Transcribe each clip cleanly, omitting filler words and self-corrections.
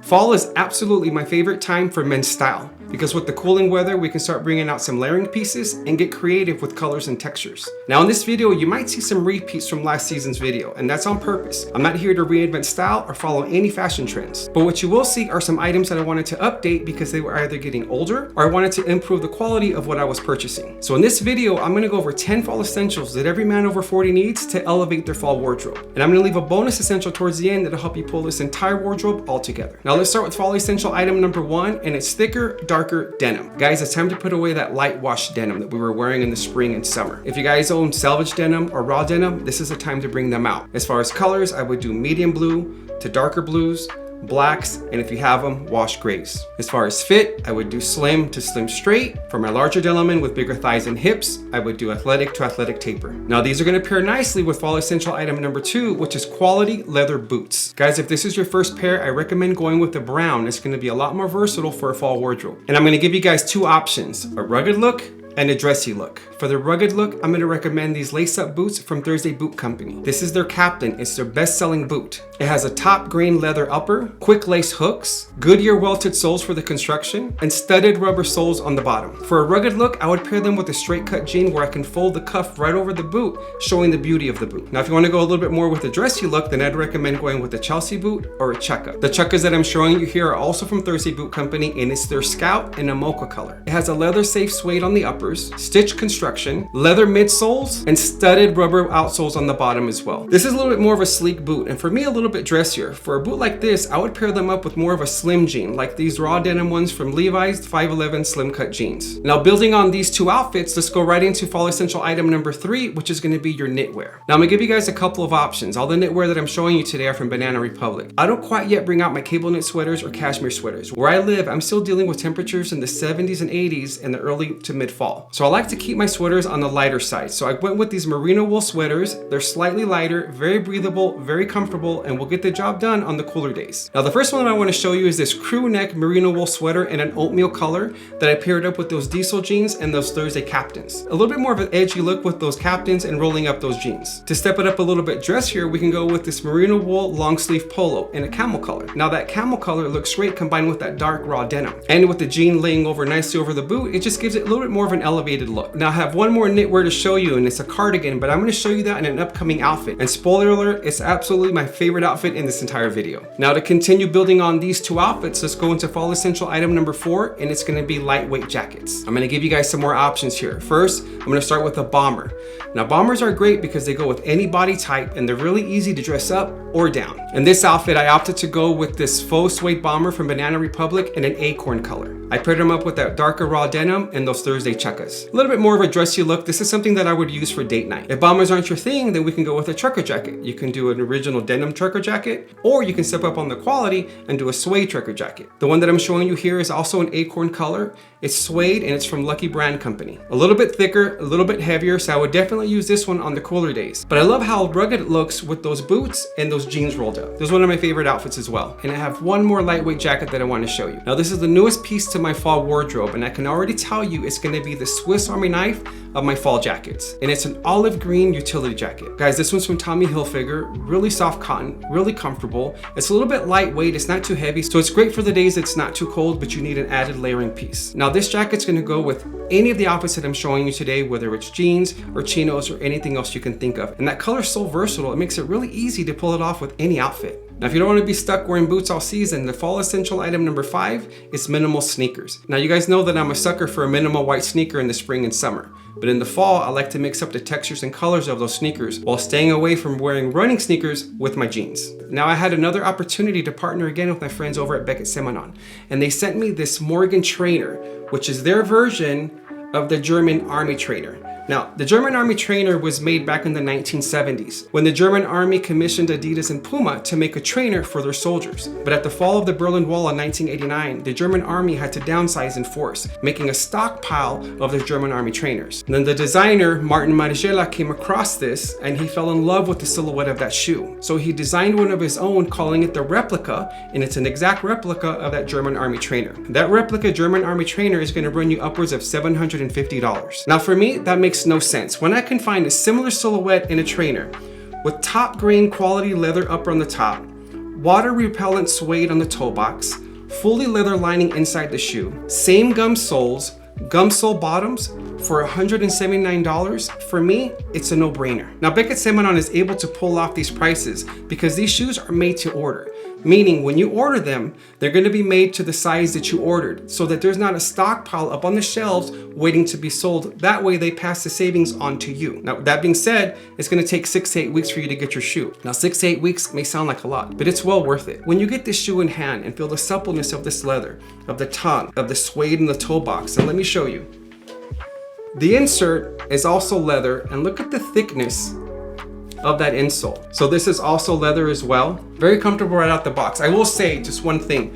Fall is absolutely my favorite time for men's style, because with the cooling weather, we can start bringing out some layering pieces and get creative with colors and textures. Now in this video, you might see some repeats from last season's video, and that's on purpose. I'm not here to reinvent style or follow any fashion trends, but what you will see are some items that I wanted to update because they were either getting older or I wanted to improve the quality of what I was purchasing. So in this video, I'm gonna go over 10 fall essentials that every man over 40 needs to elevate their fall wardrobe. And I'm gonna leave a bonus essential towards the end that'll help you pull this entire wardrobe all together. Now let's start with fall essential item number 1, and it's thicker, darker denim. Guys, it's time to put away that light wash denim that we were wearing in the spring and summer. If you guys own selvage denim or raw denim, this is the time to bring them out. As far as colors, I would do medium blue to darker blues, blacks, and if you have them, wash grays. As far as fit, I would do slim to slim straight. For my larger gentlemen with bigger thighs and hips, I would do athletic to athletic taper. Now these are going to pair nicely with fall essential item number 2, which is quality leather boots. Guys, if this is your first pair, I recommend going with the brown. It's going to be a lot more versatile for a fall wardrobe. And I'm going to give you guys 2 options, a rugged look and a dressy look. For the rugged look, I'm gonna recommend these lace-up boots from Thursday Boot Company. This is their Captain. It's their best-selling boot. It has a top grain leather upper, quick lace hooks, Goodyear welted soles for the construction, and studded rubber soles on the bottom. For a rugged look, I would pair them with a straight cut jean where I can fold the cuff right over the boot, showing the beauty of the boot. Now, if you wanna go a little bit more with a dressy look, then I'd recommend going with a Chelsea boot or a chukka. The chukkas that I'm showing you here are also from Thursday Boot Company, and it's their Scout in a mocha color. It has a leather-safe suede on the upper, stitched construction, leather midsoles, and studded rubber outsoles on the bottom as well. This is a little bit more of a sleek boot, and for me a little bit dressier. For a boot like this, I would pair them up with more of a slim jean, like these raw denim ones from Levi's 511 slim cut jeans. Now building on these 2 outfits, let's go right into fall essential item number 3, which is gonna be your knitwear. Now I'm gonna give you guys a couple of options. All the knitwear that I'm showing you today are from Banana Republic. I don't quite yet bring out my cable knit sweaters or cashmere sweaters. Where I live, I'm still dealing with temperatures in the 70s and 80s in the early to mid fall. So I like to keep my sweaters on the lighter side. So I went with these merino wool sweaters. They're slightly lighter, very breathable, very comfortable, and will get the job done on the cooler days. Now the first one I want to show you is this crew neck merino wool sweater in an oatmeal color that I paired up with those diesel jeans and those Thursday Captains. A little bit more of an edgy look with those Captains and rolling up those jeans. To step it up a little bit dressier, we can go with this merino wool long sleeve polo in a camel color. Now that camel color looks great combined with that dark raw denim. And with the jean laying over nicely over the boot, it just gives it a little bit more of an elevated look. Now I have one more knitwear to show you, and it's a cardigan, but I'm going to show you that in an upcoming outfit. And spoiler alert, it's absolutely my favorite outfit in this entire video. Now to continue building on these 2 outfits, let's go into fall essential item number 4, and it's going to be lightweight jackets. I'm going to give you guys some more options here. First, I'm going to start with a bomber. Now bombers are great because they go with any body type and they're really easy to dress up or down. In this outfit, I opted to go with this faux suede bomber from Banana Republic in an acorn color. I paired them up with that darker raw denim and those Thursday chukkas. A little bit more of a dressy look. This is something that I would use for date night. If bombers aren't your thing, then we can go with a trucker jacket. You can do an original denim trucker jacket, or you can step up on the quality and do a suede trucker jacket. The one that I'm showing you here is also an acorn color. It's suede and it's from Lucky Brand Company. A little bit thicker, a little bit heavier, so I would definitely use this one on the cooler days. But I love how rugged it looks with those boots and those jeans rolled up. This is one of my favorite outfits as well. And I have one more lightweight jacket that I want to show you. Now this is the newest piece to my fall wardrobe, and I can already tell you it's going to be the Swiss Army knife of my fall jackets. And it's an olive green utility jacket. Guys, this one's from Tommy Hilfiger, really soft cotton, really comfortable. It's a little bit lightweight, it's not too heavy, so it's great for the days it's not too cold, but you need an added layering piece. Now this jacket's gonna go with any of the outfits that I'm showing you today, whether it's jeans or chinos or anything else you can think of. And that color's so versatile, it makes it really easy to pull it off with any outfit. Now, if you don't want to be stuck wearing boots all season, the fall essential item number 5 is minimal sneakers. Now, you guys know that I'm a sucker for a minimal white sneaker in the spring and summer. But in the fall, I like to mix up the textures and colors of those sneakers while staying away from wearing running sneakers with my jeans. Now, I had another opportunity to partner again with my friends over at Beckett Semanon, and they sent me this Morgen Trainer, which is their version of the German Army Trainer. Now, the German Army trainer was made back in the 1970s when the German Army commissioned Adidas and Puma to make a trainer for their soldiers. But at the fall of the Berlin Wall in 1989, the German Army had to downsize in force, making a stockpile of their German Army trainers. And then the designer, Martin Margiela, came across this and he fell in love with the silhouette of that shoe. So he designed one of his own, calling it the replica, and it's an exact replica of that German Army trainer. That replica German Army trainer is going to run you upwards of $750. Now for me, that makes no sense. When I can find a similar silhouette in a trainer with top grain quality leather upper on the top, water repellent suede on the toe box, fully leather lining inside the shoe, same gum soles, gum sole bottoms for $179. For me, it's a no-brainer. Now, Beckett Seminon is able to pull off these prices because these shoes are made to order. Meaning when you order them, they're going to be made to the size that you ordered so that there's not a stockpile up on the shelves waiting to be sold. That way they pass the savings on to you. Now, that being said, it's going to take 6 to 8 weeks for you to get your shoe. Now, 6 to 8 weeks may sound like a lot, but it's well worth it. When you get this shoe in hand and feel the suppleness of this leather, of the tongue, of the suede in the toe box, and let me show you. The insert is also leather, and look at the thickness of that insole. So this is also leather as well. Very comfortable right out the box. I will say just one thing.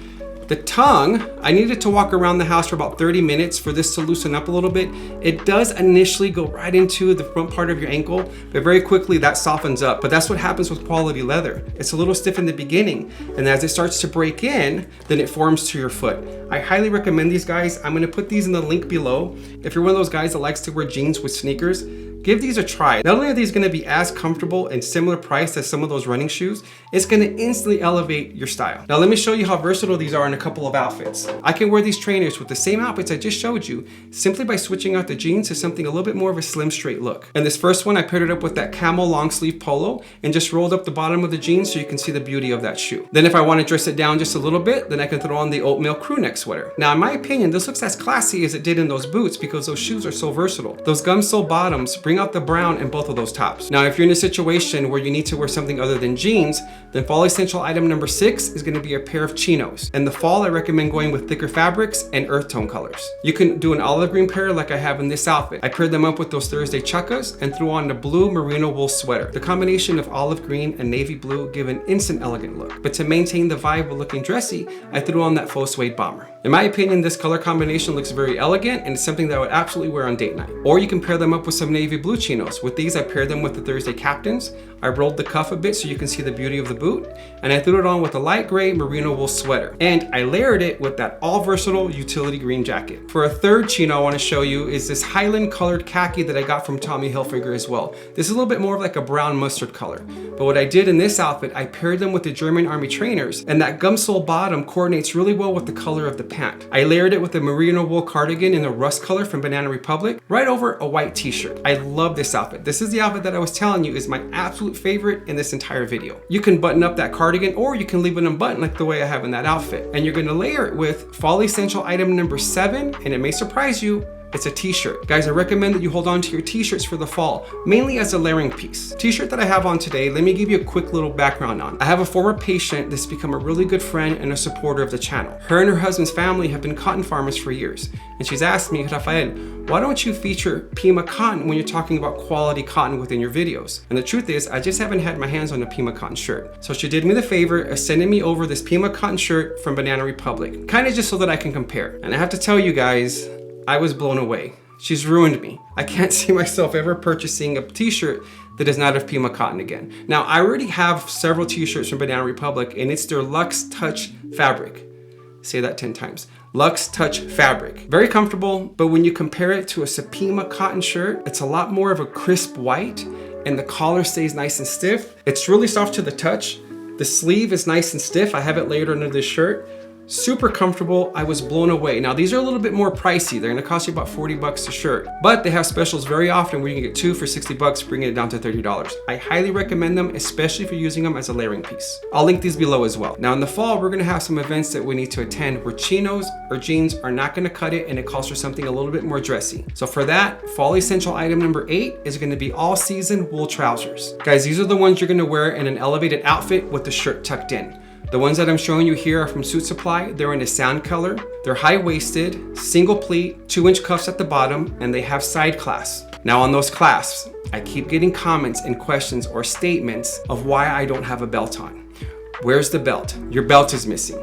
The tongue, I needed to walk around the house for about 30 minutes for this to loosen up a little bit. It does initially go right into the front part of your ankle, but very quickly that softens up. But that's what happens with quality leather. It's a little stiff in the beginning, and as it starts to break in, then it forms to your foot. I highly recommend these guys. I'm gonna put these in the link below. If you're one of those guys that likes to wear jeans with sneakers, give these a try. Not only are these gonna be as comfortable and similar price as some of those running shoes, it's gonna instantly elevate your style. Now let me show you how versatile these are in a couple of outfits. I can wear these trainers with the same outfits I just showed you simply by switching out the jeans to something a little bit more of a slim straight look. And this first one, I paired it up with that camel long sleeve polo and just rolled up the bottom of the jeans so you can see the beauty of that shoe. Then if I wanna dress it down just a little bit, then I can throw on the oatmeal crew neck sweater. Now in my opinion, this looks as classy as it did in those boots because those shoes are so versatile. Those gum sole bottoms bring out the brown in both of those tops. Now, if you're in a situation where you need to wear something other than jeans, then fall essential item number 6 is gonna be a pair of chinos. In the fall, I recommend going with thicker fabrics and earth tone colors. You can do an olive green pair like I have in this outfit. I paired them up with those Thursday chukkas and threw on the blue merino wool sweater. The combination of olive green and navy blue give an instant elegant look. But to maintain the vibe of looking dressy, I threw on that faux suede bomber. In my opinion, this color combination looks very elegant and it's something that I would absolutely wear on date night. Or you can pair them up with some navy blue chinos. With these, I paired them with the Thursday Captains. I rolled the cuff a bit so you can see the beauty of the boot, and I threw it on with a light gray merino wool sweater. And I layered it with that all versatile utility green jacket. For a third chino I want to show you is this Highland colored khaki that I got from Tommy Hilfiger as well. This is a little bit more of like a brown mustard color. But what I did in this outfit, I paired them with the German Army trainers, and that gum sole bottom coordinates really well with the color of the pant. I layered it with a merino wool cardigan in the rust color from Banana Republic, right over a white t-shirt. I love this outfit. This is the outfit that I was telling you is my absolute favorite in this entire video. You can button up that cardigan or you can leave it unbuttoned like the way I have in that outfit. And you're gonna layer it with fall essential item number 7, and it may surprise you, it's a t-shirt. Guys, I recommend that you hold on to your t-shirts for the fall, mainly as a layering piece. T-shirt that I have on today, let me give you a quick little background on. I have a former patient that's become a really good friend and a supporter of the channel. Her and her husband's family have been cotton farmers for years. And she's asked me, Rafael, why don't you feature Pima cotton when you're talking about quality cotton within your videos? And the truth is, I just haven't had my hands on a Pima cotton shirt. So she did me the favor of sending me over this Pima cotton shirt from Banana Republic, kind of just so that I can compare. And I have to tell you guys, I was blown away. She's ruined me. I can't see myself ever purchasing a t-shirt that is not of Pima cotton again. Now, I already have several t-shirts from Banana Republic, and it's their Luxe Touch fabric. Say that 10 times. Luxe Touch fabric. Very comfortable, but when you compare it to a Pima cotton shirt, it's a lot more of a crisp white, and the collar stays nice and stiff. It's really soft to the touch. The sleeve is nice and stiff. I have it layered under this shirt. Super comfortable. I was blown away. Now these are a little bit more pricey. They're gonna cost you about 40 bucks a shirt, but they have specials very often where you can get 2 for 60 bucks, bringing it down to $30. I highly recommend them, especially if you're using them as a layering piece. I'll link these below as well. Now in the fall, we're gonna have some events that we need to attend where chinos or jeans are not gonna cut it, and it calls for something a little bit more dressy. So for that, fall essential item number 8 is gonna be all season wool trousers. Guys, these are the ones you're gonna wear in an elevated outfit with the shirt tucked in. The ones that I'm showing you here are from Suit Supply. They're in a sand color. They're high-waisted, single pleat, 2-inch cuffs at the bottom, and they have side clasps. Now on those clasps, I keep getting comments and questions or statements of why I don't have a belt on. Where's the belt? Your belt is missing.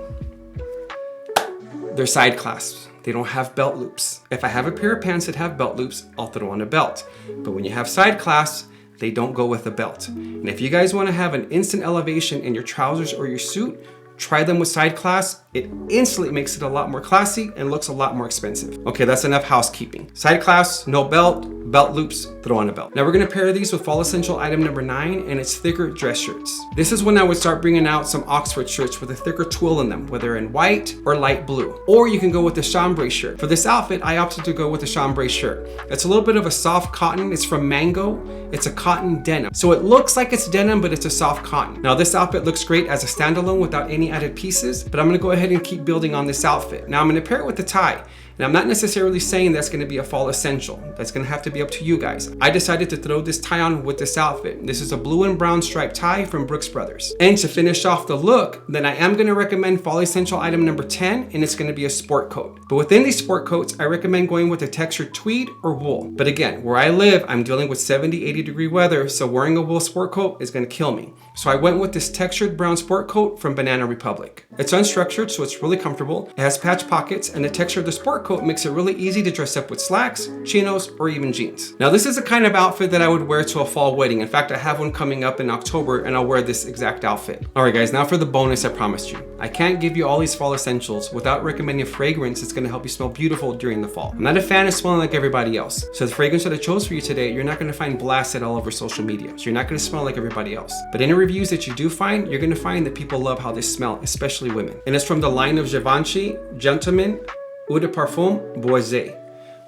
They're side clasps. They don't have belt loops. If I have a pair of pants that have belt loops, I'll throw on a belt. But when you have side clasps, they don't go with a belt. And if you guys wanna have an instant elevation in your trousers or your suit, try them with side clasps. It instantly makes it a lot more classy and looks a lot more expensive. Okay, that's enough housekeeping. Side clasps, no belt, belt loops, throw on a belt. Now we're gonna pair these with fall essential item number 9, and it's thicker dress shirts. This is when I would start bringing out some Oxford shirts with a thicker twill in them, whether in white or light blue. Or you can go with the Chambray shirt. For this outfit, I opted to go with the Chambray shirt. It's a little bit of a soft cotton. It's from Mango. It's a cotton denim. So it looks like it's denim, but it's a soft cotton. Now this outfit looks great as a standalone without any added pieces, but I'm gonna go ahead and keep building on this outfit. Now I'm gonna pair it with the tie. And I'm not necessarily saying that's gonna be a fall essential. That's gonna have to be up to you guys. I decided to throw this tie on with this outfit. This is a blue and brown striped tie from Brooks Brothers. And to finish off the look, then I am gonna recommend fall essential item number 10, and it's gonna be a sport coat. But within these sport coats, I recommend going with a textured tweed or wool. But again, where I live, I'm dealing with 70, 80-degree weather, so wearing a wool sport coat is gonna kill me. So I went with this textured brown sport coat from Banana Republic. It's unstructured, so it's really comfortable. It has patch pockets, and the texture of the sport coat makes it really easy to dress up with slacks, chinos, or even jeans. Now this is the kind of outfit that I would wear to a fall wedding. In fact, I have one coming up in October, and I'll wear this exact outfit. All right guys, now for the bonus I promised you. I can't give you all these fall essentials without recommending a fragrance that's gonna help you smell beautiful during the fall. I'm not a fan of smelling like everybody else. So the fragrance that I chose for you today, you're not gonna find blasted all over social media. So you're not gonna smell like everybody else. But any reviews that you do find, you're gonna find that people love how they smell, especially women. And it's from the line of Givenchy, Gentleman, Eau de Parfum, Boisee,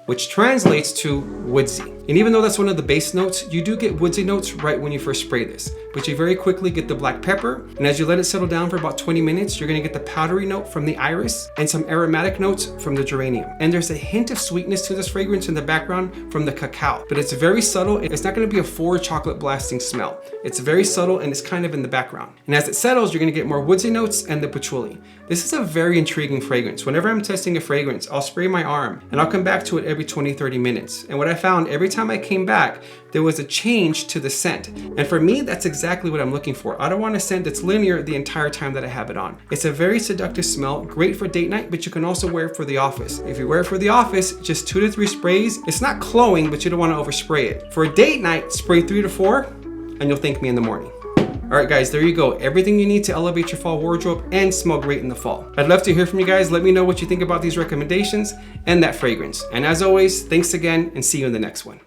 which translates to woodsy. And even though that's one of the base notes, you do get woodsy notes right when you first spray this, but you very quickly get the black pepper, and as you let it settle down for about 20 minutes, you're gonna get the powdery note from the iris and some aromatic notes from the geranium. And there's a hint of sweetness to this fragrance in the background from the cacao, but it's very subtle. It's not gonna be a forward chocolate blasting smell. It's very subtle and it's kind of in the background. And as it settles, you're gonna get more woodsy notes and the patchouli. This is a very intriguing fragrance. Whenever I'm testing a fragrance, I'll spray my arm and I'll come back to it every 20-30 minutes. And what I found, every time I came back, there was a change to the scent. And for me, that's exactly what I'm looking for. I don't want a scent that's linear the entire time that I have it on. It's a very seductive smell, great for date night, but you can also wear it for the office. If you wear it for the office, just 2 to 3 sprays. It's not cloying, but you don't want to overspray it. For a date night, spray 3 to 4, and you'll thank me in the morning. All right guys, there you go. Everything you need to elevate your fall wardrobe and smell great in the fall. I'd love to hear from you guys. Let me know what you think about these recommendations and that fragrance. And as always, thanks again and see you in the next one.